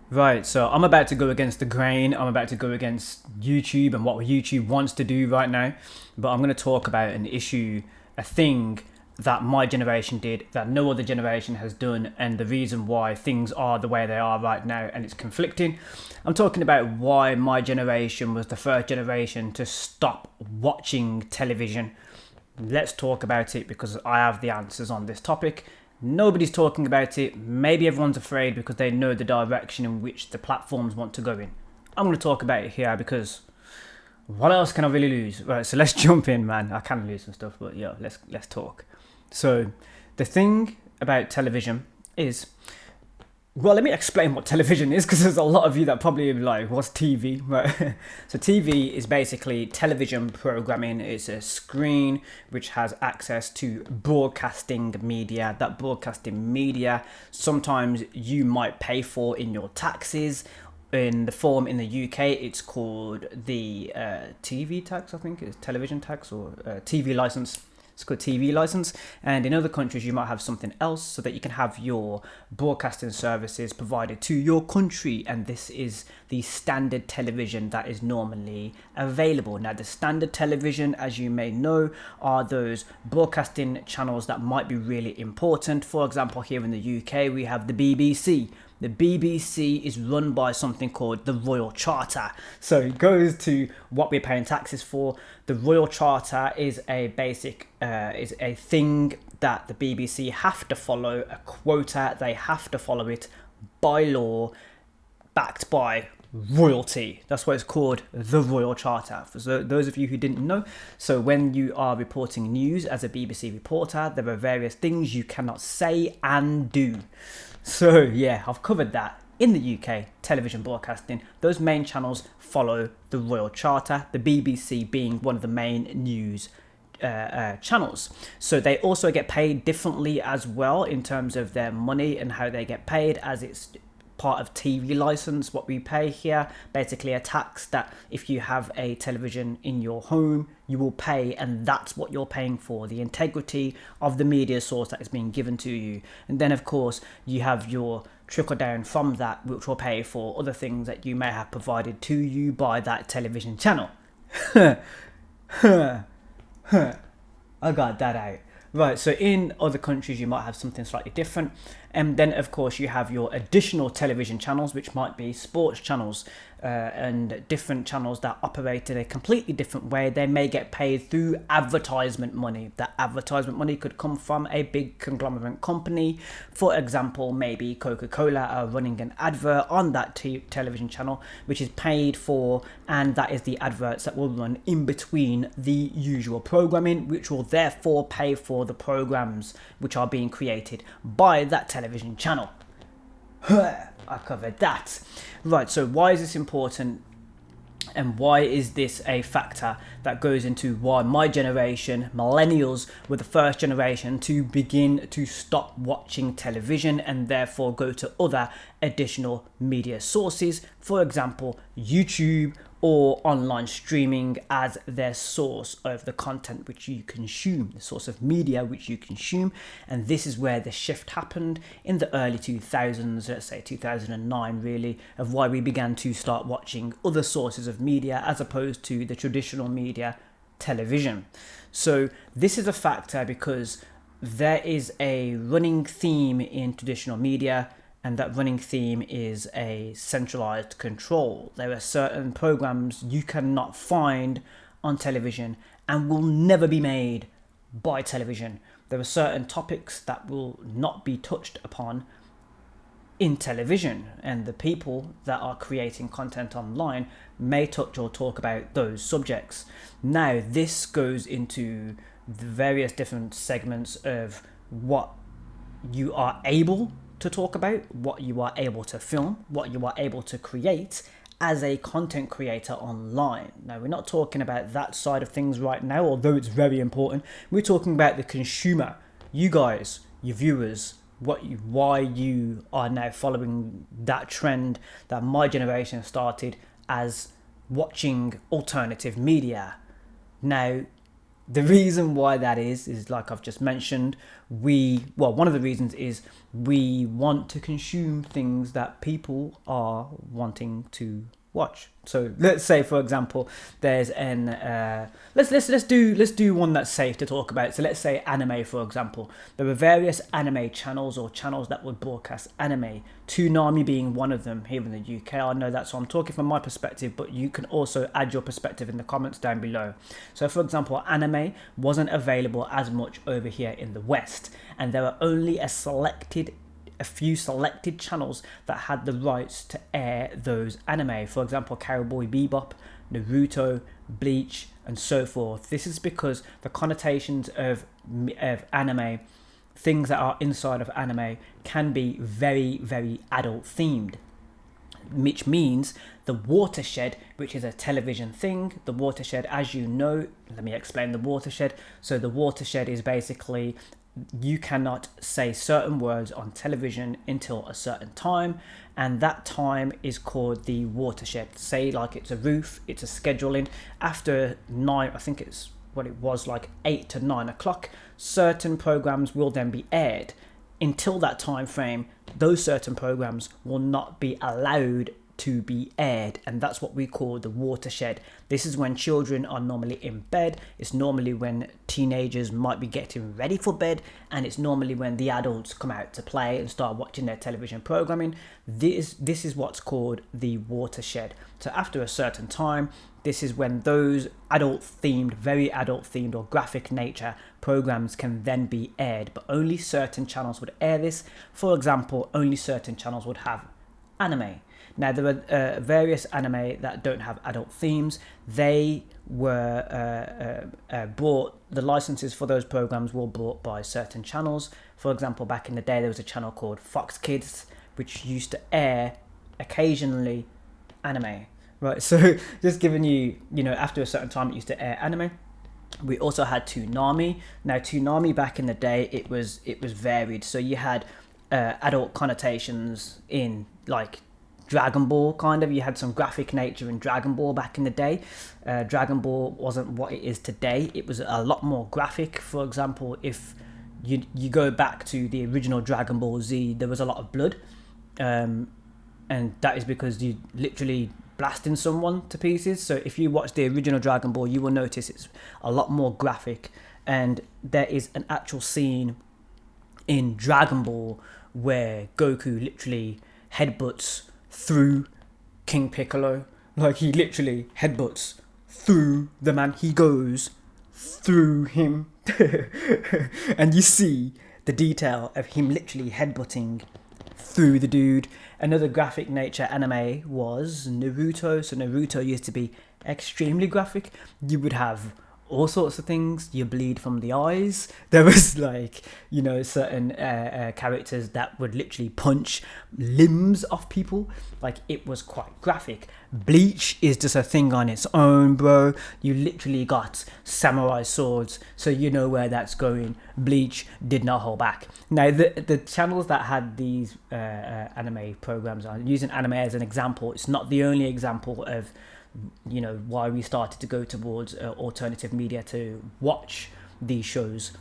Right, so I'm about to go against the grain. I'm about to go against YouTube and what YouTube wants to do right now. But I'm going to talk about an issue, a thing that my generation did that no other generation has done, and the reason why things are the way they are right now, and it's conflicting. I'm talking about why my generation was the first generation to stop watching television. Let's talk about it because I have the answers on this topic. Nobody's talking about it. Maybe everyone's afraid because they know the direction in which the platforms want to go in. I'm going to talk about it here because what else can I really lose? Right, so let's jump in, man. I can lose some stuff, but yeah, let's talk. So the thing about television is, well, let me explain what television is because there's a lot of you that probably be like, what's TV? Right. So TV is basically television programming. It's a screen which has access to broadcasting media. That broadcasting media sometimes you might pay for in your taxes. In the form in the UK, it's called the TV tax, I think it's television tax or TV license. It's called TV license. And in other countries, you might have something else so that you can have your broadcasting services provided to your country. And this is the standard television that is normally available. Now, the standard television, as you may know, are those broadcasting channels that might be really important. For example, here in the UK, we have the BBC. The BBC is run by something called the Royal Charter. So it goes to what we're paying taxes for. The Royal Charter is a basic, is a thing that the BBC have to follow, a quota. They have to follow it by law, backed by royalty. That's why it's called the Royal Charter. For those of you who didn't know, so when you are reporting news as a BBC reporter, there are various things you cannot say and do. So yeah, I've covered that. In the UK, television broadcasting, those main channels follow the Royal Charter, the BBC being one of the main news channels. So they also get paid differently as well in terms of their money and how they get paid, as it's part of TV license, what we pay here, basically a tax that if you have a television in your home, you will pay, and that's what you're paying for, the integrity of the media source that is being given to you. And then of course you have your trickle down from that, which will pay for other things that you may have provided to you by that television channel. I got that out. Right, so in other countries you might have something slightly different. And then of course you have your additional television channels, which might be sports channels and different channels that operate in a completely different way. They may get paid through advertisement money. That advertisement money could come from a big conglomerate company. For example, maybe Coca-Cola are running an advert on that television channel, which is paid for, and that is the adverts that will run in between the usual programming, which will therefore pay for the programs which are being created by that television channel. I covered that. Right, so why is this important? And why is this a factor that goes into why my generation, millennials, were the first generation to begin to stop watching television and therefore go to other additional media sources, for example, YouTube or online streaming as their source of the content which you consume, the source of media which you consume. And this is where the shift happened in the early 2000s, let's say 2009 really, of why we began to start watching other sources of media as opposed to the traditional media, television. So this is a factor because there is a running theme in traditional media, and that running theme is a centralized control. There are certain programs you cannot find on television and will never be made by television. There are certain topics that will not be touched upon in television, and the people that are creating content online may touch or talk about those subjects. Now, this goes into the various different segments of what you are able to talk about, what you are able to film, what you are able to create as a content creator online. Now, we're not talking about that side of things right now, although it's very important. We're talking about the consumer, you guys, your viewers, why you are now following that trend that my generation started as watching alternative media. Now, The reason why that is like I've just mentioned, one of the reasons is we want to consume things that people are wanting to watch. So let's say, for example, there's an let's do one that's safe to talk about. So let's say anime, for example. There are various anime channels or channels that would broadcast anime. Toonami being one of them here in the UK. I know that, so I'm talking from my perspective, but you can also add your perspective in the comments down below. So, for example, anime wasn't available as much over here in the West, and there are only a few selected channels that had the rights to air those anime. For example, Cowboy Bebop, Naruto, Bleach, and so forth. This is because the connotations of anime, things that are inside of anime, can be very, very adult themed. Which means the watershed, which is a television thing, the watershed, as you know, let me explain the watershed. So the watershed is basically, you cannot say certain words on television until a certain time, and that time is called the watershed. Say like it's a roof, it's a scheduling. After 9, I think it's what it was, like 8 to 9 o'clock, certain programs will then be aired. Until that time frame, those certain programs will not be allowed to be aired, and that's what we call the watershed. This is when children are normally in bed, it's normally when teenagers might be getting ready for bed, and it's normally when the adults come out to play and start watching their television programming. This is what's called the watershed. So after a certain time, this is when those adult themed, very adult themed or graphic nature programs can then be aired, but only certain channels would air this. For example, only certain channels would have anime. Now, there are various anime that don't have adult themes. They were bought, the licenses for those programs were bought by certain channels. For example, back in the day, there was a channel called Fox Kids, which used to air occasionally anime. Right, so just giving you, after a certain time, it used to air anime. We also had Toonami. Now, Toonami back in the day, it was varied. So you had adult connotations in like Dragon Ball, kind of. You had some graphic nature in Dragon Ball back in the day. Dragon Ball wasn't what it is today. It was a lot more graphic. For example, if you go back to the original Dragon Ball Z, there was a lot of blood, and that is because you literally blasting someone to pieces. So if you watch the original Dragon Ball, you will notice it's a lot more graphic, and there is an actual scene in Dragon Ball where Goku literally headbutts through King Piccolo. Like, he literally headbutts through the man. He goes through him. And you see the detail of him literally headbutting through the dude. Another graphic nature anime was Naruto. So Naruto used to be extremely graphic. You would have all sorts of things. You bleed from the eyes. There was like, certain characters that would literally punch limbs off people. Like, it was quite graphic. Bleach is just a thing on its own, bro. You literally got samurai swords, so you know where that's going. Bleach did not hold back. Now, the channels that had these anime programs, I'm using anime as an example. It's not the only example of why we started to go towards alternative media to watch these shows,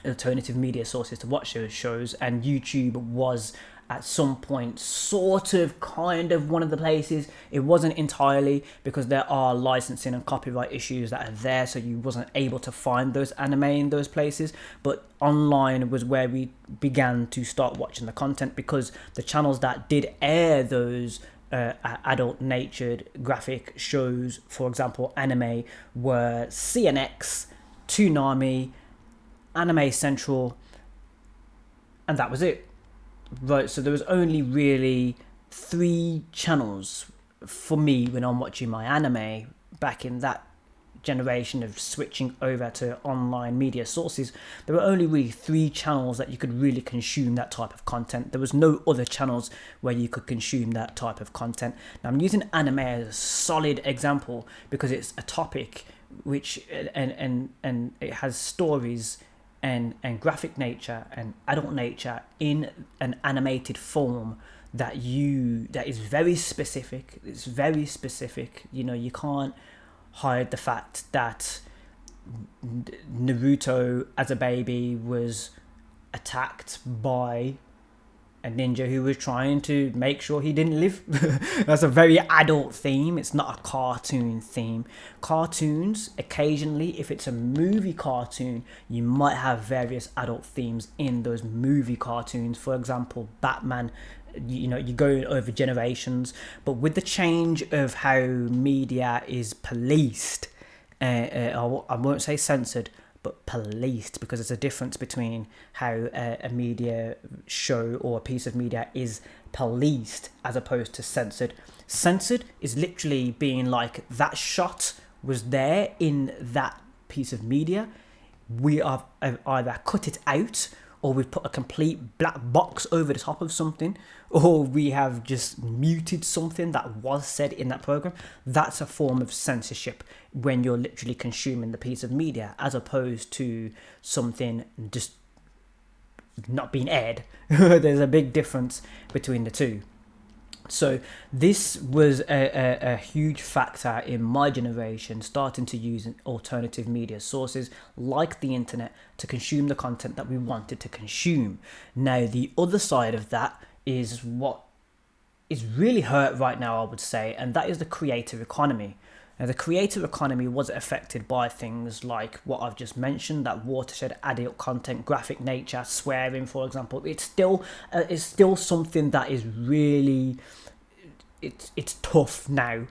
alternative media sources to watch those shows, and YouTube was at some point sort of kind of one of the places. It wasn't entirely, because there are licensing and copyright issues that are there, so you wasn't able to find those anime in those places. But online was where we began to start watching the content, because the channels that did air those adult natured graphic shows, for example anime, were CNX, Toonami, Anime Central, and that was it. Right, so there was only really 3 channels for me when I'm watching my anime back in that generation of switching over to online media sources. There were only really 3 channels that you could really consume that type of content. There was no other channels where you could consume that type of content. Now, I'm using anime as a solid example because it's a topic which and it has stories and graphic nature and adult nature in an animated form that is very specific. It's very specific. You can't hide the fact that Naruto as a baby was attacked by a ninja who was trying to make sure he didn't live. That's a very adult theme. It's not a cartoon theme. Cartoons, occasionally, if it's a movie cartoon, you might have various adult themes in those movie cartoons. For example, Batman, you go over generations. But with the change of how media is policed, I won't say censored, but policed, because there's a difference between how a media show or a piece of media is policed as opposed to censored. Censored is literally being like, that shot was there in that piece of media, we have either cut it out, or we've put a complete black box over the top of something, or we have just muted something that was said in that program. That's a form of censorship, when you're literally consuming the piece of media, as opposed to something just not being aired. There's a big difference between the two. So this was a huge factor in my generation starting to use alternative media sources like the internet to consume the content that we wanted to consume. Now, the other side of that is what is really hurt right now, I would say, and that is the creator economy. Now, the creator economy was affected by things like what I've just mentioned, that watershed adult content, graphic nature, swearing, for example. It's still something that is really, it's tough now.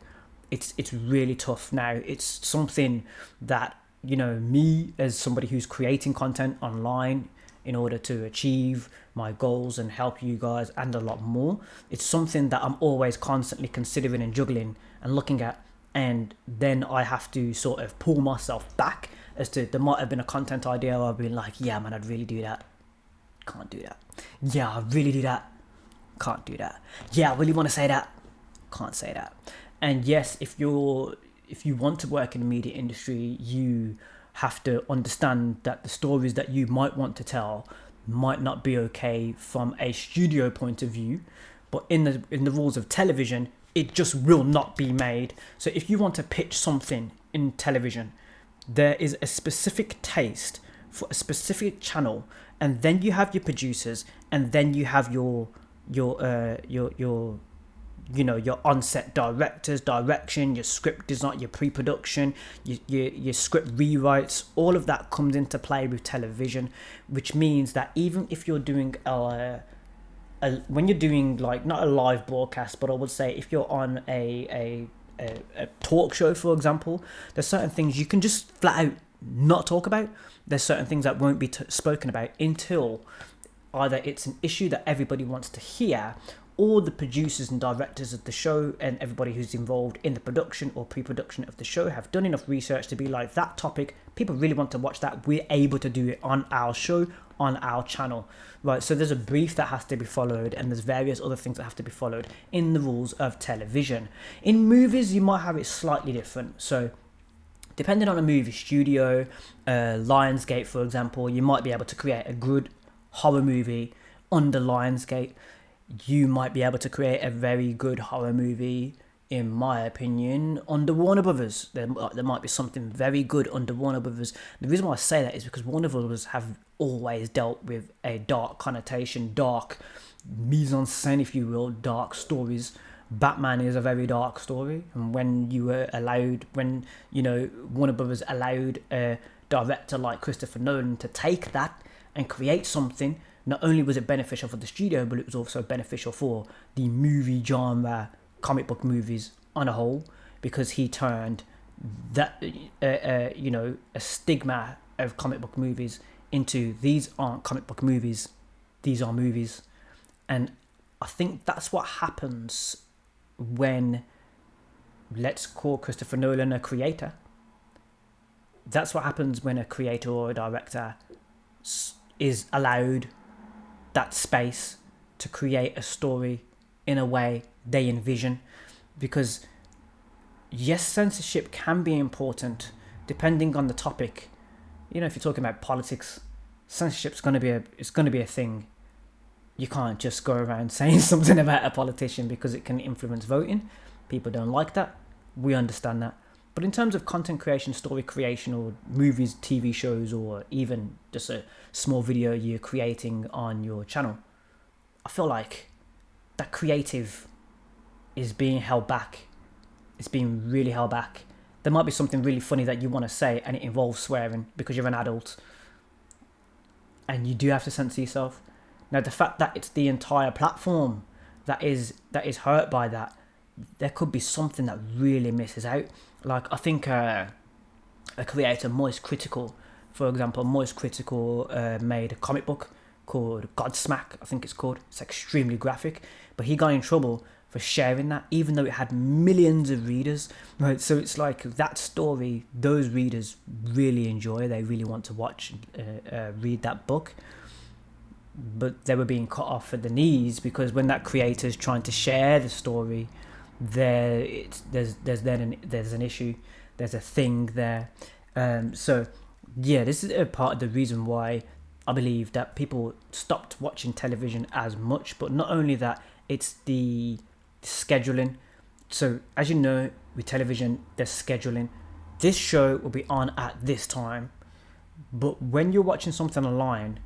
It's really tough now. It's something that, me as somebody who's creating content online in order to achieve my goals and help you guys and a lot more, it's something that I'm always constantly considering and juggling and looking at. And then I have to sort of pull myself back as to, there might have been a content idea where I've been like, yeah, man, I'd really do that. Can't do that. Yeah, I really do that. Can't do that. Yeah, I really want to say that. Can't say that. And yes, if you want to work in the media industry, you have to understand that the stories that you might want to tell might not be okay from a studio point of view, but in the rules of television, it just will not be made. So if you want to pitch something in television, there is a specific taste for a specific channel, and then you have your producers, and then you have your on-set directors, direction, your script design, your pre-production, your script rewrites. All of that comes into play with television, which means that even if you're doing when you're doing, like, not a live broadcast, but I would say if you're on a talk show, for example, there's certain things you can just flat out not talk about. There's certain things that won't be spoken about until either it's an issue that everybody wants to hear, or the producers and directors of the show and everybody who's involved in the production or pre-production of the show have done enough research to be like, that topic, people really want to watch that, we're able to do it on our show, on our channel, right? So there's a brief that has to be followed, and there's various other things that have to be followed in the rules of television. In movies, you might have it slightly different. So depending on a movie studio, Lionsgate, for example, you might be able to create a good horror movie under Lionsgate. You might be able to create a very good horror movie, in my opinion, under Warner Brothers. There might be something very good under Warner Brothers. The reason why I say that is because Warner Brothers have always dealt with a dark connotation, dark mise-en-scène, if you will, dark stories. Batman is a very dark story, and when Warner Brothers allowed a director like Christopher Nolan to take that and create something, not only was it beneficial for the studio, but it was also beneficial for the movie genre, comic book movies on a whole, because he turned that a stigma of comic book movies into, these aren't comic book movies, these are movies. And I think that's what happens when, let's call Christopher Nolan a creator. That's what happens when a creator or a director is allowed that space to create a story in a way they envision. Because yes, censorship can be important depending on the topic. If you're talking about politics, censorship's going to be a thing. You can't just go around saying something about a politician because it can influence voting. People don't like that. We understand that. But in terms of content creation, story creation, or movies, TV shows, or even just a small video you're creating on your channel, I feel like that creative is being held back. It's being really held back. There might be something really funny that you want to say and it involves swearing because you're an adult and you do have to censor yourself. Now, the fact that it's the entire platform that is hurt by that, there could be something that really misses out. Like, I think a creator, Moist Critical, for example, Moist Critical made a comic book called Godsmack, I think it's called. It's extremely graphic, but he got in trouble for sharing that, even though it had millions of readers, right? So it's like that story, those readers really enjoy, they really want to watch, read that book, but they were being cut off at the knees because when that creator's trying to share the story, there's an issue, there's a thing there. So yeah, this is a part of the reason why I believe that people stopped watching television as much. But not only that, it's the scheduling. So as you know, with television, there's scheduling. This show will be on at this time, but when you're watching something online,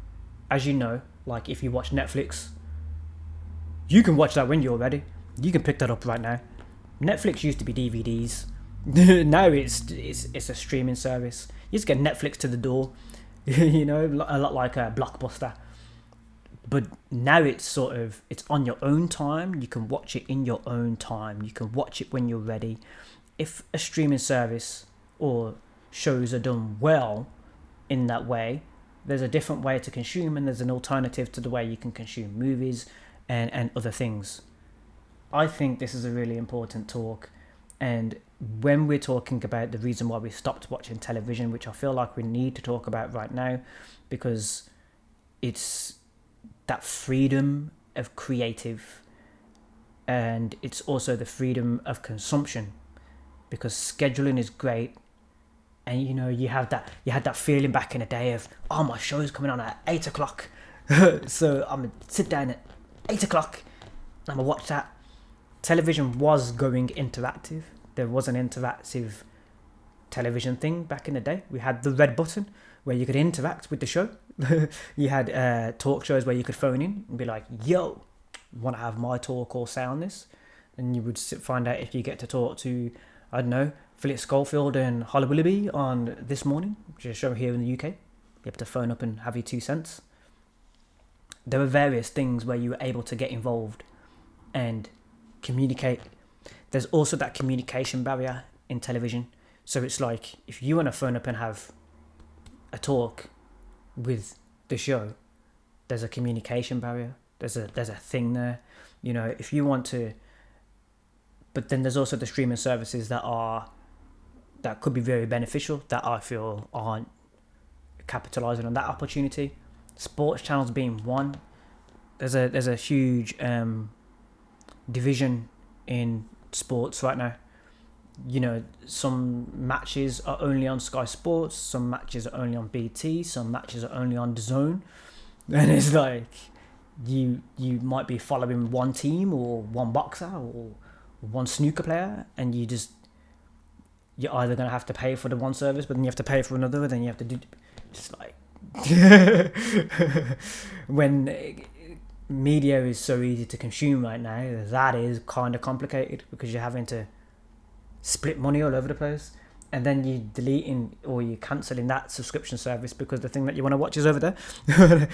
as you know, like if you watch Netflix, you can watch that when you're ready. You can pick that up right now. Netflix used to be DVDs. Now it's a streaming service. You just get Netflix to the door, you know, a lot like a Blockbuster. But now it's on your own time. You can watch it in your own time. You can watch it when you're ready. If a streaming service or shows are done well in that way, there's a different way to consume, and there's an alternative to the way you can consume movies and other things. I think this is a really important talk. And when we're talking about the reason why we stopped watching television, which I feel like we need to talk about right now, because it's that freedom of creative, and it's also the freedom of consumption, because scheduling is great. And you know, you had that feeling back in the day of, oh, my show's coming on at 8 o'clock. So I'm gonna sit down at 8 o'clock and I'm gonna watch that. Television was going interactive. There was an interactive television thing back in the day. We had the red button where you could interact with the show. You had talk shows where you could phone in and be like, yo, want to have my talk or say on this? And you would find out if you get to talk to, I don't know, Philip Schofield and Holly Willoughby on This Morning, which is a show here in the UK. You have to phone up and have your 2 cents. There were various things where you were able to get involved and communicate. There's also that communication barrier in television. So it's like, if you want to phone up and have a talk with the show, there's a communication barrier. There's a thing there. You know, if you want to. But then there's also the streaming services that could be very beneficial, that I feel aren't capitalizing on that opportunity. Sports channels being one. There's a huge division in sports right now. You know, some matches are only on Sky Sports, some matches are only on BT, some matches are only on DAZN, and it's like you might be following one team or one boxer or one snooker player, and you're either going to have to pay for the one service, but then you have to pay for another, and then you have to do just like when media is so easy to consume right now, that is kind of complicated because you're having to split money all over the place, and then you deleting or you cancelling that subscription service because the thing that you want to watch is over there. And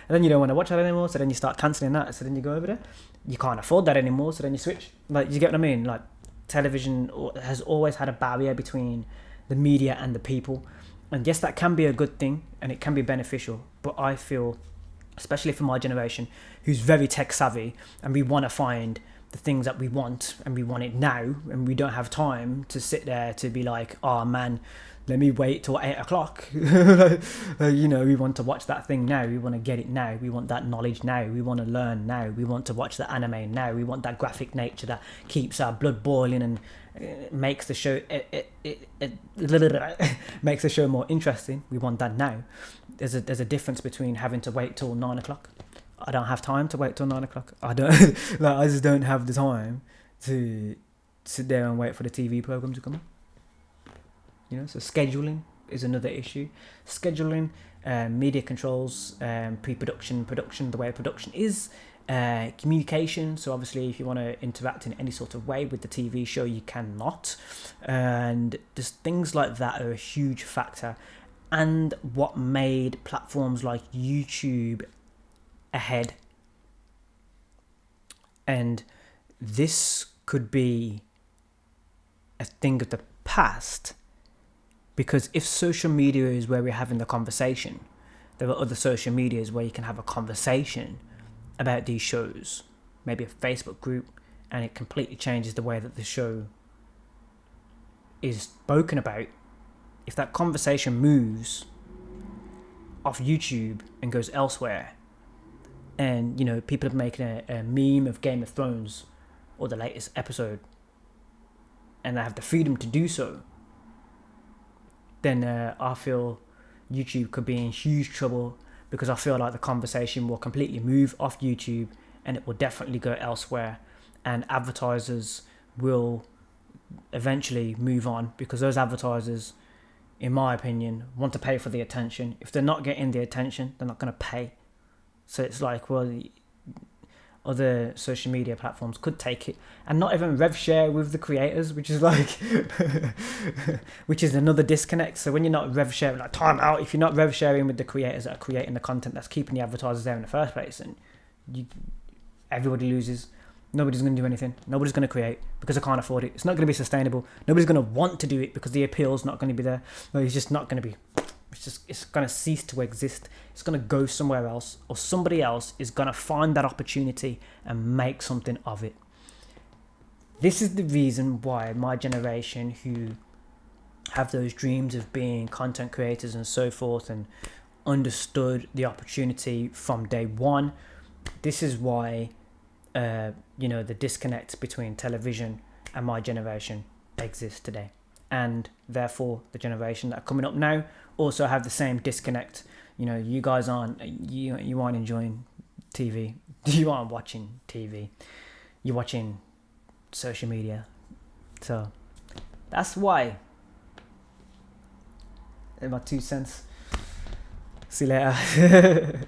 then you don't want to watch that anymore, so then you start cancelling that, so then you go over there. You can't afford that anymore, so then you switch. Like, you get what I mean? Like, television has always had a barrier between the media and the people, and yes, that can be a good thing and it can be beneficial, but I feel, especially for my generation who's very tech savvy, and we want to find the things that we want, and we want it now, and we don't have time to sit there to be like, oh man, let me wait till 8 o'clock. You know, we want to watch that thing now, we want to get it now, we want that knowledge now, we want to learn now, we want to watch the anime now, we want that graphic nature that keeps our blood boiling and makes the show makes the show more interesting. We want that now. There's a difference between having to wait till 9 o'clock. I don't have time to wait till 9 o'clock. I just don't have the time to sit there and wait for the TV program to come on. So scheduling is another issue. Scheduling, media controls, pre-production, production, the way production is, communication. So obviously if you want to interact in any sort of way with the TV show, you cannot. And just things like that are a huge factor. And what made platforms like YouTube ahead. And this could be a thing of the past, because if social media is where we're having the conversation, there are other social medias where you can have a conversation about these shows, maybe a Facebook group, and it completely changes the way that the show is spoken about. If that conversation moves off YouTube and goes elsewhere, and people are making a meme of Game of Thrones or the latest episode, and they have the freedom to do so, then I feel YouTube could be in huge trouble, because I feel like the conversation will completely move off YouTube and it will definitely go elsewhere, and advertisers will eventually move on, because those advertisers, in my opinion, want to pay for the attention. If they're not getting the attention, they're not going to pay. So it's like, well, other social media platforms could take it and not even rev share with the creators, which is like which is another disconnect. So when you're not rev sharing, like, time out, if you're not rev sharing with the creators that are creating the content that's keeping the advertisers there in the first place, and everybody loses. Nobody's going to do anything. Nobody's going to create because they can't afford it. It's not going to be sustainable. Nobody's going to want to do it because the appeal's not going to be there. No, it's just not going to be. It's going to cease to exist. It's going to go somewhere else, or somebody else is going to find that opportunity and make something of it. This is the reason why my generation, who have those dreams of being content creators and so forth, and understood the opportunity from day one, this is why the disconnect between television and my generation exists today. And therefore the generation that are coming up now also have the same disconnect. You guys aren't enjoying TV. You aren't watching TV. You're watching social media. So that's why. In my 2 cents. See you later.